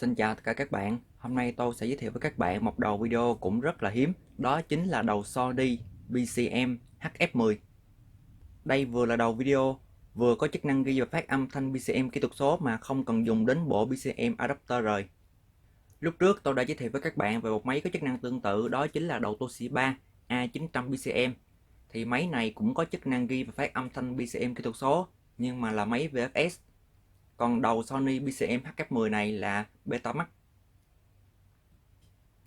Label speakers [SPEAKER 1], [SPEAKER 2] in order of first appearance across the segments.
[SPEAKER 1] Xin chào tất cả các bạn. Hôm nay tôi sẽ giới thiệu với các bạn một đầu video cũng rất là hiếm. Đó chính là đầu Sony BCM HF10. Đây vừa là đầu video vừa có chức năng ghi và phát âm thanh BCM kỹ thuật số mà không cần dùng đến bộ BCM adapter rồi. Lúc trước tôi đã giới thiệu với các bạn về một máy có chức năng tương tự, đó chính là đầu Toshiba A900 BCM. Thì máy này cũng có chức năng ghi và phát âm thanh BCM kỹ thuật số nhưng mà là máy VFS. Còn đầu Sony BCM HF10 này là Betamax.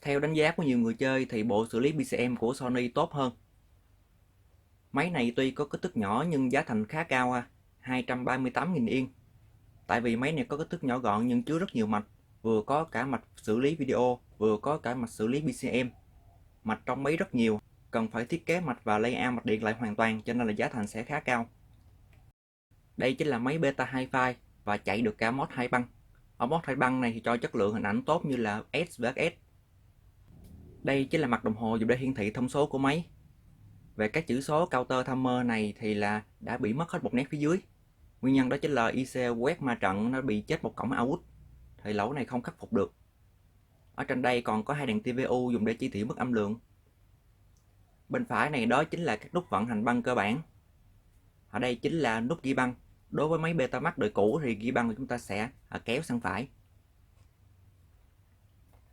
[SPEAKER 1] Theo đánh giá của nhiều người chơi thì bộ xử lý BCM của Sony tốt hơn. Máy này tuy có kích thước nhỏ nhưng giá thành khá cao, 238.000 yên. Tại vì máy này có kích thước nhỏ gọn nhưng chứa rất nhiều mạch, vừa có cả mạch xử lý video, vừa có cả mạch xử lý BCM. Mạch trong máy rất nhiều, cần phải thiết kế mạch và layout mạch điện lại hoàn toàn, cho nên là giá thành sẽ khá cao. Đây chính là máy Beta Hi-Fi và chạy được cả mod 2 băng. Ở mod 2 băng này thì cho chất lượng hình ảnh tốt như là SVHS. Đây chính là mặt đồng hồ dùng để hiển thị thông số của máy. Về các chữ số counter timer này thì là đã bị mất hết một nét phía dưới. Nguyên nhân đó chính là IC quét ma trận nó bị chết một cổng out. Thì lỗi này không khắc phục được. Ở trên đây còn có hai đèn TVU dùng để chỉ thị mức âm lượng. Bên phải này đó chính là các nút vận hành băng cơ bản. Ở đây chính là nút ghi băng. Đối với máy Betamax đời cũ thì ghi băng của chúng ta sẽ kéo sang phải.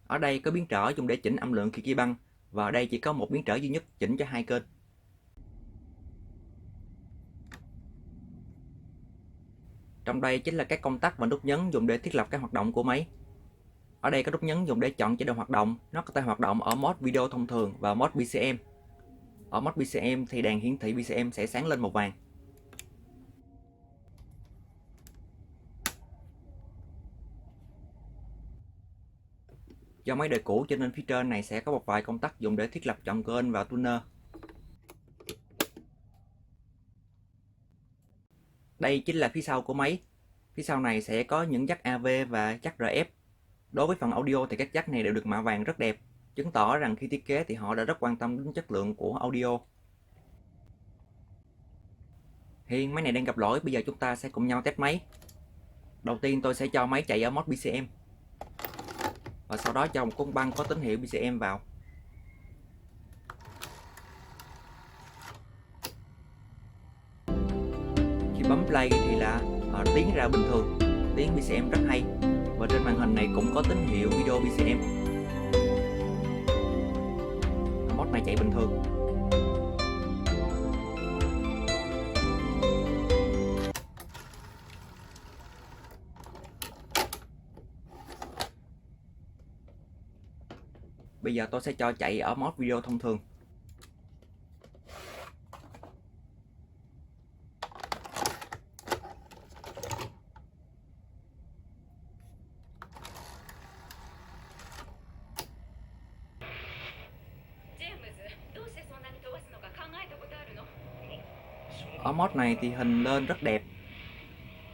[SPEAKER 1] Ở đây có biến trở dùng để chỉnh âm lượng khi ghi băng, và ở đây chỉ có một biến trở duy nhất chỉnh cho hai kênh. Trong đây chính là các công tắc và nút nhấn dùng để thiết lập các hoạt động của máy. Ở đây có nút nhấn dùng để chọn chế độ hoạt động, nó có thể hoạt động ở mode video thông thường và mode BCM. Ở mode BCM thì đèn hiển thị BCM sẽ sáng lên màu vàng. Do máy đời cũ cho nên phía trên này sẽ có một vài công tắc dùng để thiết lập chọn kênh và tuner. Đây chính là phía sau của máy. Phía sau này sẽ có những jack AV và jack RF. Đối với phần audio thì các jack này đều được mạ vàng rất đẹp, chứng tỏ rằng khi thiết kế thì họ đã rất quan tâm đến chất lượng của audio. Hiện máy này đang gặp lỗi, bây giờ chúng ta sẽ cùng nhau test máy. Đầu tiên tôi sẽ cho máy chạy ở mode BCM. Và sau đó cho một con băng có tín hiệu BCM vào. Khi bấm play thì là tiếng ra bình thường, tiếng BCM rất hay. Và trên màn hình này cũng có tín hiệu video BCM. Mod này chạy bình thường. Bây giờ tôi sẽ cho chạy ở mod video thông thường. Ở mod này thì hình lên rất đẹp.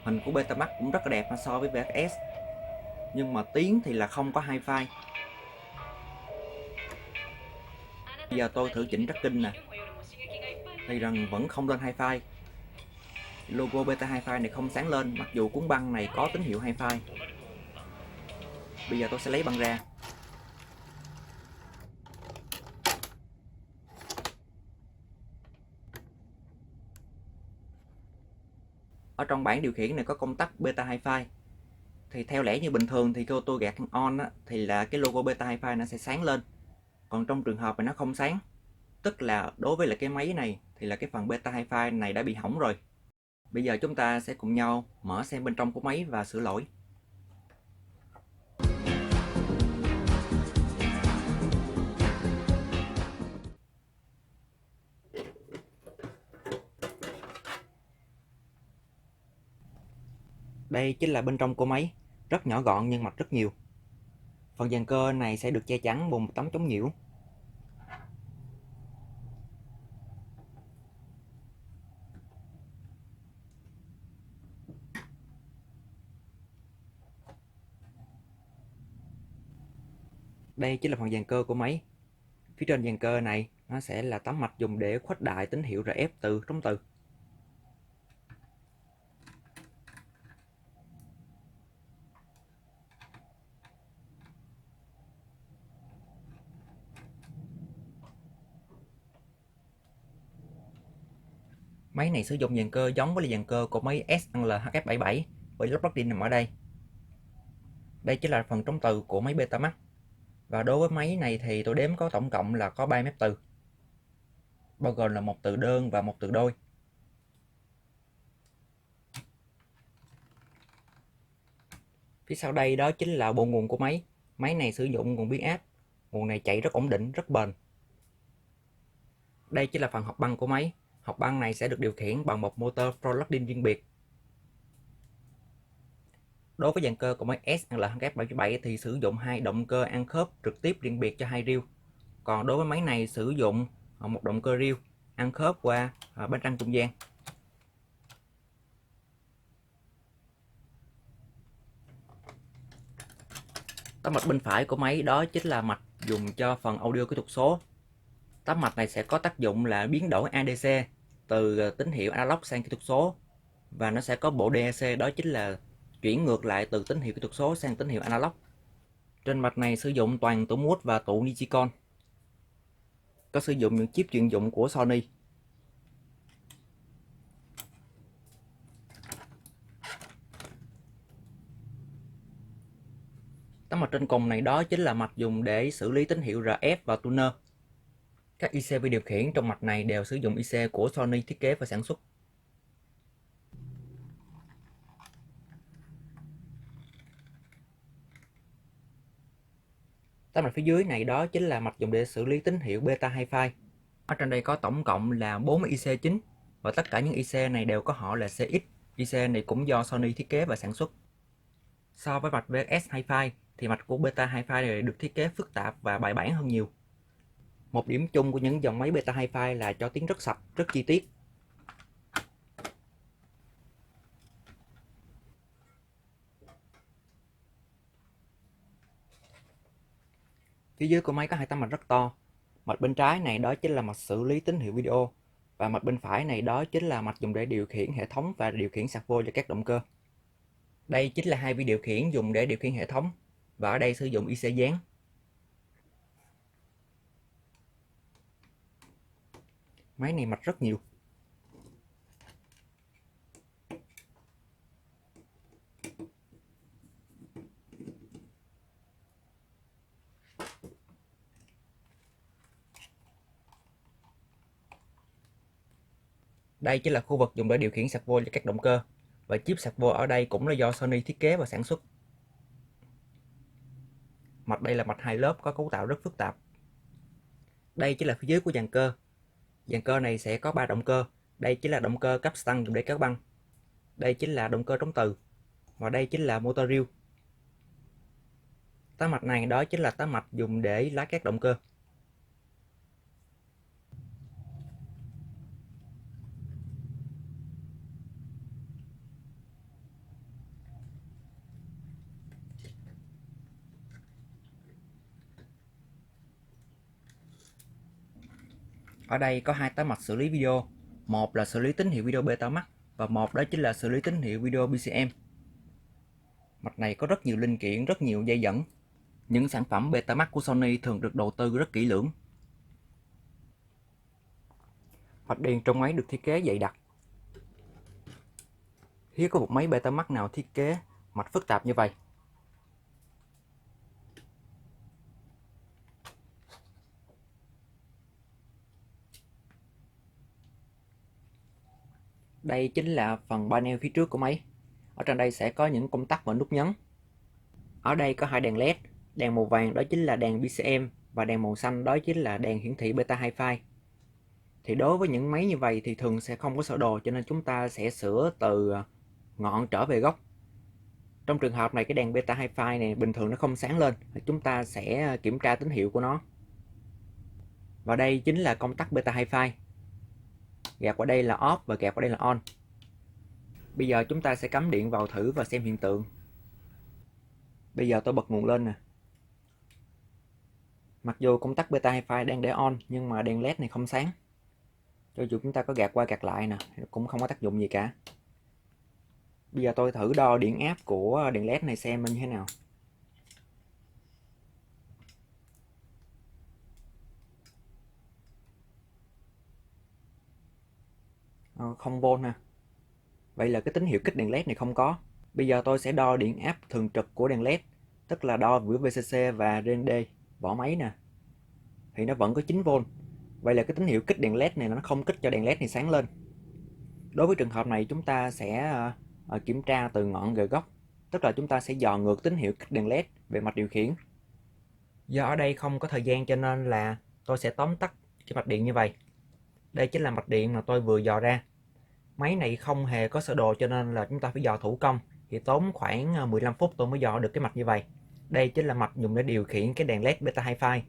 [SPEAKER 1] Hình của Betamax cũng rất là đẹp so với VHS. Nhưng mà tiếng thì là không có hi-fi. Bây giờ tôi thử chỉnh tracking nè, thì rằng vẫn không lên hi-fi. Logo Beta hi-fi này không sáng lên, mặc dù cuốn băng này có tín hiệu hi-fi. Bây giờ tôi sẽ lấy băng ra. Ở trong bảng điều khiển này có công tắc Beta hi-fi. Thì theo lẽ như bình thường thì khi tôi gạt on thì là cái logo Beta hi-fi nó sẽ sáng lên. Còn trong trường hợp mà nó không sáng, tức là đối với lại cái máy này thì là cái phần Beta hi-fi này đã bị hỏng rồi. Bây giờ chúng ta sẽ cùng nhau mở xem bên trong của máy và sửa lỗi. Đây chính là bên trong của máy, rất nhỏ gọn nhưng mạch rất nhiều. Phần dàn cơ này sẽ được che chắn bằng một tấm chống nhiễu. Đây chính là phần dàn cơ của máy. Phía trên dàn cơ này nó sẽ là tấm mạch dùng để khuếch đại tín hiệu RF từ trống từ. Máy này sử dụng dàn cơ giống với dàn cơ của máy SLHF77 với lắp plug-in nằm ở đây. Đây chính là phần trống từ của máy Betamax. Và đối với máy này thì tôi đếm có tổng cộng là có 3 mép từ, bao gồm là một từ đơn và một từ đôi. Phía sau đây đó chính là bộ nguồn của máy. Máy này sử dụng nguồn biến áp. Nguồn này chạy rất ổn định, rất bền. Đây chính là phần hộp băng của máy. Hộp băng này sẽ được điều khiển bằng một motor Prologin riêng biệt. Đối với dàn cơ của máy SLHF77 thì sử dụng 2 động cơ ăn khớp trực tiếp riêng biệt cho 2 reel. Còn đối với máy này sử dụng một động cơ reel ăn khớp qua bánh răng trung gian. Tấm mạch bên phải của máy đó chính là mạch dùng cho phần audio kỹ thuật số. Tấm mạch này sẽ có tác dụng là biến đổi ADC từ tín hiệu analog sang kỹ thuật số, và nó sẽ có bộ DAC, đó chính là chuyển ngược lại từ tín hiệu kỹ thuật số sang tín hiệu analog. Trên mạch này sử dụng toàn tụ mút và tụ Nichicon. Có sử dụng những chip chuyên dụng của Sony. Tấm mạch trên cùng này đó chính là mạch dùng để xử lý tín hiệu RF và tuner. Các IC vi điều khiển trong mạch này đều sử dụng IC của Sony thiết kế và sản xuất. Tấm mạch phía dưới này đó chính là mạch dùng để xử lý tín hiệu beta hi-fi. Ở trên đây có tổng cộng là 40 IC chính, và tất cả những IC này đều có họ là CX. IC này cũng do Sony thiết kế và sản xuất. So với mạch VS hi-fi thì mạch của beta hi-fi này được thiết kế phức tạp và bài bản hơn nhiều. Một điểm chung của những dòng máy beta hi-fi là cho tiếng rất sạch, rất chi tiết. Phía dưới của máy có hai tấm mạch rất to. Mạch bên trái này đó chính là mạch xử lý tín hiệu video, và mạch bên phải này đó chính là mạch dùng để điều khiển hệ thống và điều khiển servo cho các động cơ. Đây chính là hai vi điều khiển dùng để điều khiển hệ thống, và ở đây sử dụng IC dán. Máy này mạch rất nhiều. Đây chính là khu vực dùng để điều khiển servo cho các động cơ, và chip servo ở đây cũng là do Sony thiết kế và sản xuất. Mạch đây là mạch hai lớp có cấu tạo rất phức tạp. Đây chính là phía dưới của dàn cơ. Dàn cơ này sẽ có 3 động cơ. Đây chính là động cơ cấp xăng dùng để kéo băng. Đây chính là động cơ trống từ. Và đây chính là motor reel. Tá mạch này đó chính là tá mạch dùng để lái các động cơ. Ở đây có hai tá mạch xử lý video. Một là xử lý tín hiệu video Betamax, và một đó chính là xử lý tín hiệu video BCM. Mạch này có rất nhiều linh kiện, rất nhiều dây dẫn. Những sản phẩm Betamax của Sony thường được đầu tư rất kỹ lưỡng. Mạch điện trong máy được thiết kế dày đặc. Hiếm có một máy Betamax nào thiết kế mạch phức tạp như vậy. Đây chính là phần panel phía trước của máy. Ở trên đây sẽ có những công tắc và nút nhấn. Ở đây có hai đèn LED. Đèn màu vàng đó chính là đèn BCM, và đèn màu xanh đó chính là đèn hiển thị beta hi-fi. Thì đối với những máy như vậy thì thường sẽ không có sơ đồ, cho nên chúng ta sẽ sửa từ ngọn trở về gốc. Trong trường hợp này cái đèn beta hi-fi này bình thường nó không sáng lên, chúng ta sẽ kiểm tra tín hiệu của nó. Và đây chính là công tắc beta hi-fi. Gạt qua đây là off và gạt qua đây là on. Bây giờ chúng ta sẽ cắm điện vào thử và xem hiện tượng. Bây giờ tôi bật nguồn lên nè. Mặc dù công tắc beta hi-fi đang để on nhưng mà đèn LED này không sáng. Cho dù chúng ta có gạt qua gạt lại nè, cũng không có tác dụng gì cả. Bây giờ tôi thử đo điện áp của đèn LED này xem như thế nào. 0V ha. Vậy là cái tín hiệu kích đèn LED này không có. Bây giờ tôi sẽ đo điện áp thường trực của đèn LED, tức là đo giữa VCC và RND vỏ máy nè. Thì nó vẫn có 9V. Vậy là cái tín hiệu kích đèn LED này nó không kích cho đèn LED này sáng lên. Đối với trường hợp này chúng ta sẽ kiểm tra từ ngọn gờ gốc, tức là chúng ta sẽ dò ngược tín hiệu kích đèn LED về mạch điều khiển. Do ở đây không có thời gian cho nên là tôi sẽ tóm tắt cái mạch điện như vậy. Đây chính là mạch điện mà tôi vừa dò ra. Máy này không hề có sơ đồ cho nên là chúng ta phải dò thủ công, thì tốn khoảng 15 phút tôi mới dò được cái mạch như vậy. Đây chính là mạch dùng để điều khiển cái đèn LED beta hi-fi.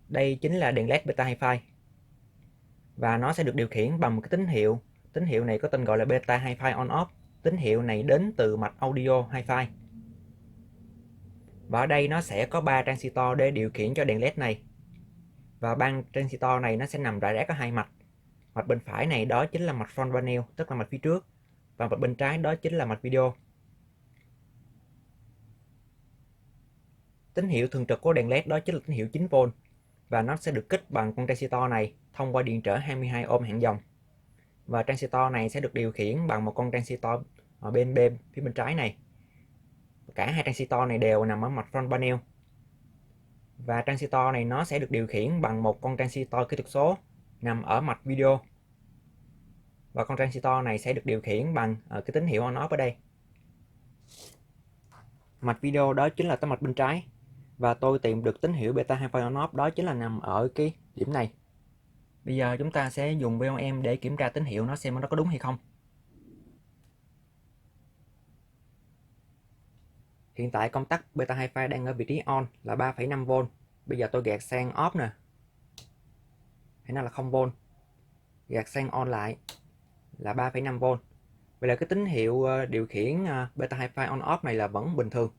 [SPEAKER 1] Đây chính là đèn LED beta hi-fi. Và nó sẽ được điều khiển bằng một cái tín hiệu. Tín hiệu này có tên gọi là beta hi-fi on off. Tín hiệu này đến từ mạch audio hi-fi. Và ở đây nó sẽ có 3 transistor để điều khiển cho đèn LED này. Và 3 transistor này nó sẽ nằm rải rác ở hai mạch. Mạch bên phải này đó chính là mạch front panel, tức là mạch phía trước. Và mạch bên trái đó chính là mạch video. Tín hiệu thường trực của đèn LED đó chính là tín hiệu 9V. Và nó sẽ được kích bằng con transistor này thông qua điện trở 22 ohm hạn dòng. Và transistor này sẽ được điều khiển bằng một con transistor ở bên phía bên trái này. Cả hai transistor này đều nằm ở mạch front panel. Và transistor này nó sẽ được điều khiển bằng một con transistor kỹ thuật số nằm ở mạch video. Và con transistor này sẽ được điều khiển bằng cái tín hiệu on off ở đây. Mạch video đó chính là cái mạch bên trái. Và tôi tìm được tín hiệu beta hi-fi on off đó chính là nằm ở cái điểm này. Bây giờ chúng ta sẽ dùng VOM để kiểm tra tín hiệu nó xem nó có đúng hay không. Hiện tại công tắc beta hi-fi đang ở vị trí on là 3,5V. Bây giờ tôi gạt sang off nè. Thì nó là 0V. Gạt sang on lại là 3,5V. Vậy là cái tín hiệu điều khiển beta hi-fi on off này là vẫn bình thường.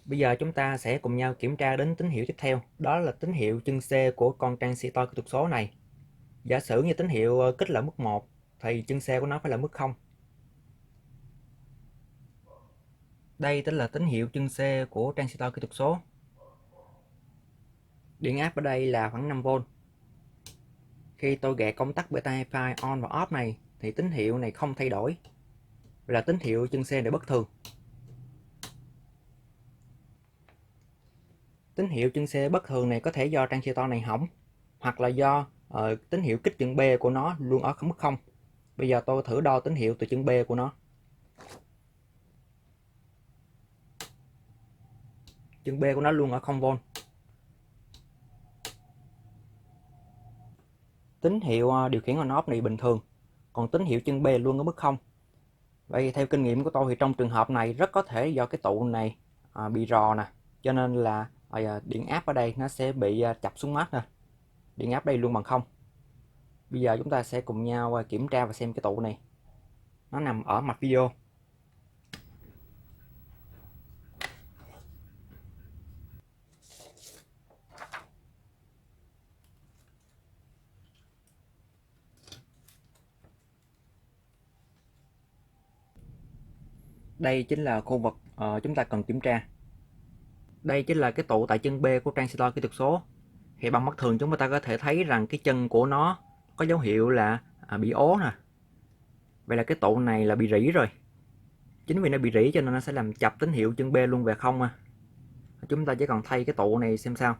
[SPEAKER 1] Bây giờ chúng ta sẽ cùng nhau kiểm tra đến tín hiệu tiếp theo. Đó là tín hiệu chân C của con transistor kỹ thuật số này. Giả sử như tín hiệu kích là mức 1 thì chân C của nó phải là mức 0. Đây chính là tín hiệu chân C của transistor kỹ thuật số. Điện áp ở đây là khoảng 5V. Khi tôi gạt công tắc beta hi-fi on và off này thì tín hiệu này không thay đổi. Vậy là tín hiệu chân C này bất thường. Tín hiệu chân C bất thường này có thể do transistor này hỏng, hoặc là do tín hiệu kích chân B của nó luôn ở mức 0. Bây giờ tôi thử đo tín hiệu từ chân B của nó. Chân B của nó luôn ở 0V. Tín hiệu điều khiển on off này bình thường, còn tín hiệu chân B luôn ở mức 0. Vậy theo kinh nghiệm của tôi thì trong trường hợp này rất có thể do cái tụ này bị rò nè, cho nên là điện áp ở đây nó sẽ bị chập xuống mát nè. Điện áp đây luôn bằng 0. Bây giờ chúng ta sẽ cùng nhau kiểm tra và xem cái tụ này nó nằm ở mạch video. Đây chính là khu vực chúng ta cần kiểm tra. Đây chính là cái tụ tại chân B của transistor kỹ thuật số. Thì bằng mắt thường chúng ta có thể thấy rằng cái chân của nó có dấu hiệu là bị ố nè. Vậy là cái tụ này là bị rỉ rồi. Chính vì nó bị rỉ cho nên nó sẽ làm chập tín hiệu chân B luôn về 0. Chúng ta chỉ cần thay cái tụ này xem sao.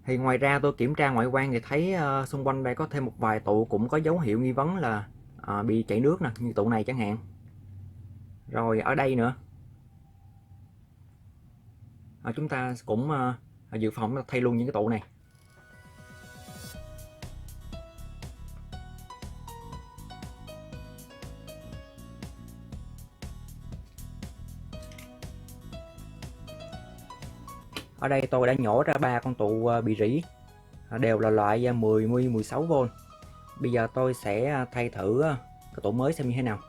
[SPEAKER 1] Thì ngoài ra tôi kiểm tra ngoại quan thì thấy xung quanh đây có thêm một vài tụ cũng có dấu hiệu nghi vấn là bị chảy nước nè, như tụ này chẳng hạn. Rồi ở đây nữa. Chúng ta cũng dự phòng thay luôn những cái tụ này. Ở đây tôi đã nhổ ra 3 con tụ bị rỉ, đều là loại 10, 16V. Bây giờ tôi sẽ thay thử cái tụ mới xem như thế nào.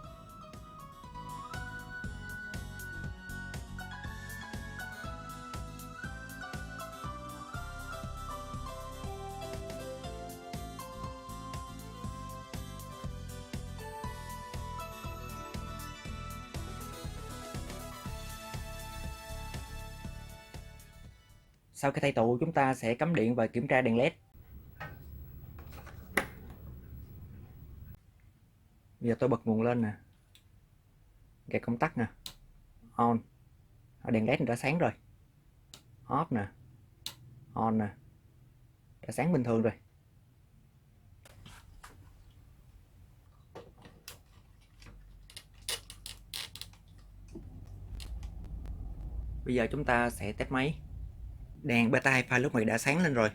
[SPEAKER 1] Sau khi thay tụ chúng ta sẽ cắm điện và kiểm tra đèn LED. Bây giờ tôi bật nguồn lên nè, gạt công tắc nè, on, đèn led đã sáng rồi, off nè, on nè, đã sáng bình thường rồi. Bây giờ chúng ta sẽ test máy. Đèn beta hi-fi lúc này đã sáng lên rồi.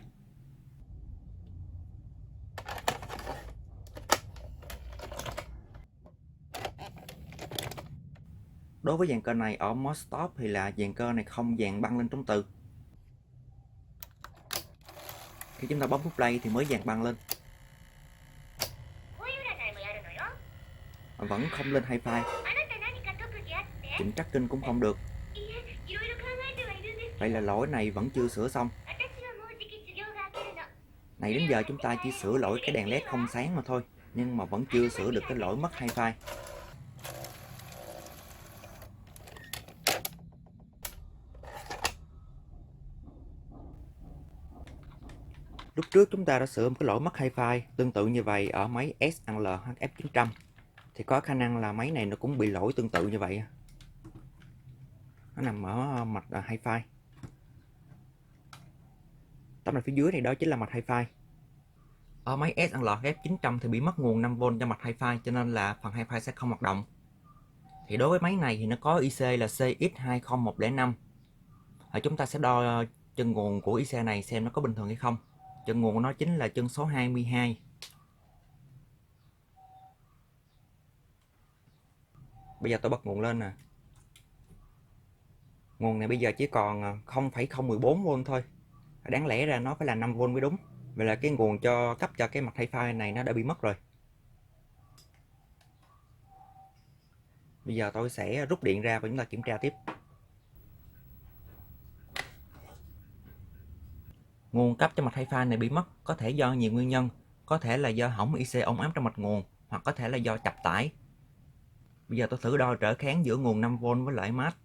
[SPEAKER 1] Đối với dàn cơ này ở mod stop thì là dàn cơ này không dàn băng lên trống từ. Khi chúng ta bấm nút play thì mới dàn băng lên. Vẫn không lên hi-fi. Chỉnh tracking cũng không được. Vậy là lỗi này vẫn chưa sửa xong. Này đến giờ chúng ta chỉ sửa lỗi cái đèn led không sáng mà thôi, nhưng mà vẫn chưa sửa được cái lỗi mất hi-fi. Lúc trước chúng ta đã sửa một cái lỗi mất hi-fi tương tự như vậy ở máy SL HF900, thì có khả năng là máy này nó cũng bị lỗi tương tự như vậy. Nó nằm ở mạch hi-fi. Tấm này phía dưới này đó chính là mạch hi-fi. Ở máy SL HF900 thì bị mất nguồn 5V cho mạch hi-fi, cho nên là phần hi-fi sẽ không hoạt động. Thì đối với máy này thì nó có IC là CX20105. Chúng ta sẽ đo chân nguồn của IC này xem nó có bình thường hay không. Chân nguồn của nó chính là chân số 22. Bây giờ tôi bật nguồn lên nè. Nguồn này bây giờ chỉ còn 0,014V thôi. Đáng lẽ ra nó phải là 5V mới đúng. Vậy là cái nguồn cấp cho cái mặt hi-fi này nó đã bị mất rồi. Bây giờ tôi sẽ rút điện ra và chúng ta kiểm tra tiếp. Nguồn cấp cho mạch hi-fi này bị mất có thể do nhiều nguyên nhân. Có thể là do hỏng IC ổn áp trong mạch nguồn, hoặc có thể là do chập tải. Bây giờ tôi thử đo trở kháng giữa nguồn 5V với lại mát.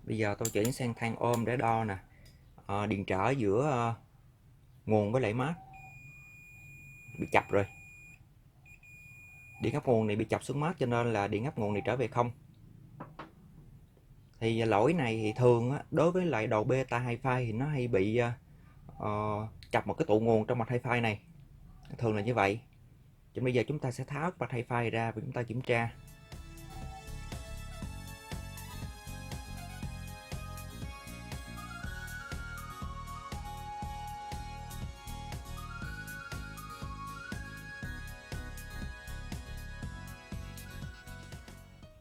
[SPEAKER 1] Bây giờ tôi chuyển sang than ôm để đo nè. Điện trở giữa nguồn với lại mát bị chập rồi. Điện áp nguồn này bị chập xuống mát cho nên là điện áp nguồn này trở về không. Thì lỗi này thì thường đối với lại đầu beta hi-fi thì nó hay bị chập một cái tụ nguồn trong mạch hi-fi này. Thường là như vậy. Cho nên bây giờ chúng ta sẽ tháo mạch hi-fi ra và chúng ta kiểm tra.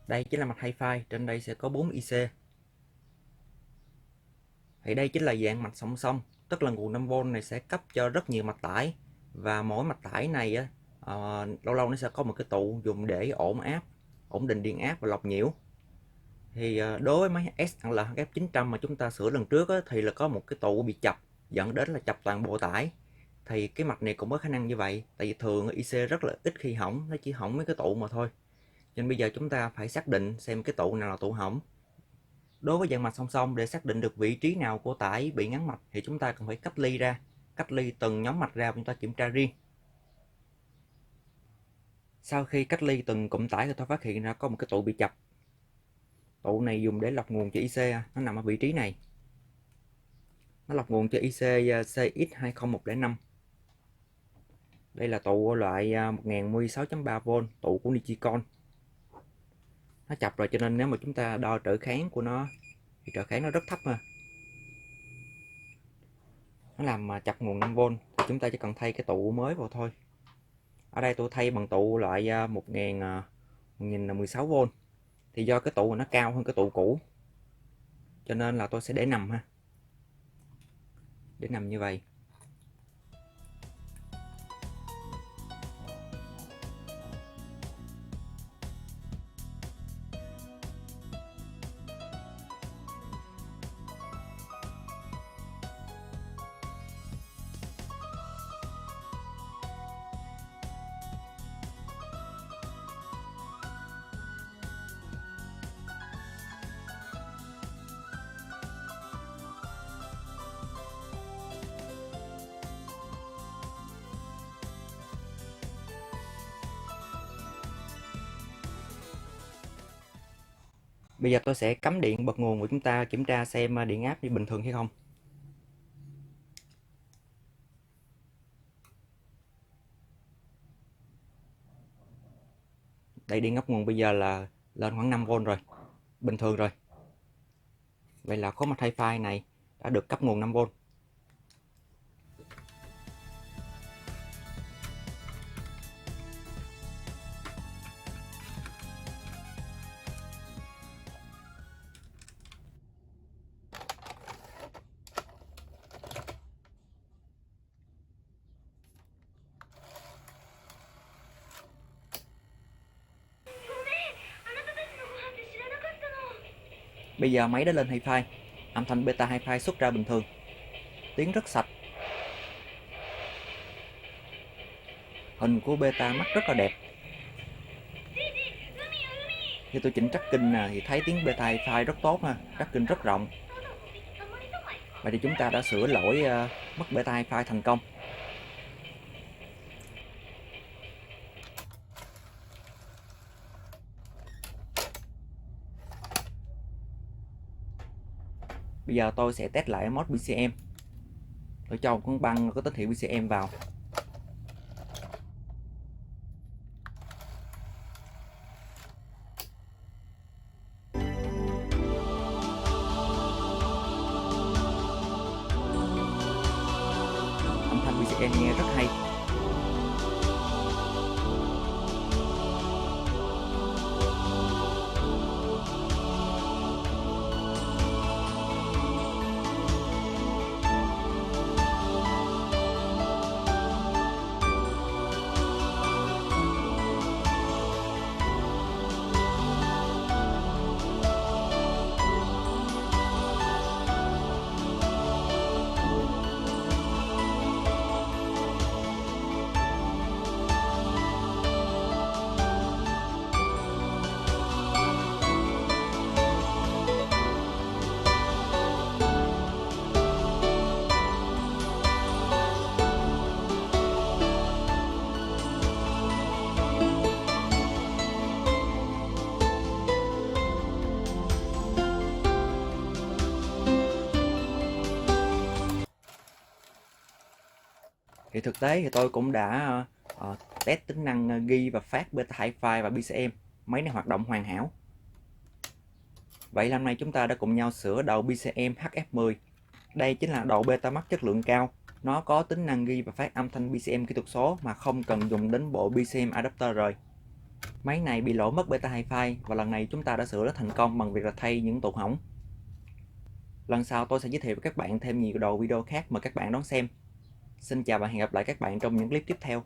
[SPEAKER 1] Đây chính là mạch hi-fi, trên đây sẽ có 4 IC. Thì đây chính là dạng mạch song song, tức là nguồn 5V này sẽ cấp cho rất nhiều mạch tải, và mỗi mạch tải này lâu lâu nó sẽ có một cái tụ dùng để ổn áp, ổn định điện áp và lọc nhiễu. Thì đối với máy SL HF900 mà chúng ta sửa lần trước thì là có một cái tụ bị chập, dẫn đến là chập toàn bộ tải. Thì cái mạch này cũng có khả năng như vậy, tại vì thường IC rất là ít khi hỏng, nó chỉ hỏng mấy cái tụ mà thôi. Nên bây giờ chúng ta phải xác định xem cái tụ nào là tụ hỏng. Đối với dạng mạch song song, để xác định được vị trí nào của tải bị ngắn mạch thì chúng ta cần phải cách ly ra, cách ly từng nhóm mạch ra và chúng ta kiểm tra riêng. Sau khi cách ly từng cụm tải thì tôi phát hiện ra có một cái tụ bị chập. Tụ này dùng để lọc nguồn cho IC, nó nằm ở vị trí này. Nó lọc nguồn cho IC CX20105. Đây là tụ loại 1016.3V, tụ của Nichicon. Nó chập rồi cho nên nếu mà chúng ta đo trở kháng của nó thì trở kháng nó rất thấp mà. Nó làm chập nguồn 5V thì chúng ta chỉ cần thay cái tụ mới vào thôi. Ở đây tôi thay bằng tụ loại 1016V. Thì do cái tụ nó cao hơn cái tụ cũ cho nên là tôi sẽ để nằm ha. Để nằm như vậy. Bây giờ tôi sẽ cắm điện bật nguồn và chúng ta kiểm tra xem điện áp như bình thường hay không. Đây, điện áp nguồn bây giờ là lên khoảng 5V rồi, bình thường rồi. Vậy là có một hi-fi này đã được cấp nguồn 5V. Bây giờ máy đã lên hi-fi, âm thanh beta hi-fi xuất ra bình thường, tiếng rất sạch. Hình của beta mắt rất là đẹp. Khi tôi chỉnh tracking thì thấy tiếng beta hi-fi rất tốt ha, tracking rất rộng. Vậy thì chúng ta đã sửa lỗi mất beta hi-fi thành công. Bây giờ tôi sẽ test lại mod BCM. Tôi cho một con băng có tín hiệu BCM vào. Âm thanh BCM nghe rất hay. Thì thực tế thì tôi cũng đã test tính năng ghi và phát beta hi-fi và BCM. Máy này hoạt động hoàn hảo. Vậy là hôm nay chúng ta đã cùng nhau sửa đầu BCM HF10. Đây chính là đầu beta max chất lượng cao. Nó có tính năng ghi và phát âm thanh BCM kỹ thuật số mà không cần dùng đến bộ BCM adapter rồi. Máy này bị lỗi mất beta hi-fi và lần này chúng ta đã sửa nó thành công bằng việc là thay những tụt hỏng. Lần sau tôi sẽ giới thiệu với các bạn thêm nhiều đầu video khác, mời các bạn đón xem. Xin chào và hẹn gặp lại các bạn trong những clip tiếp theo.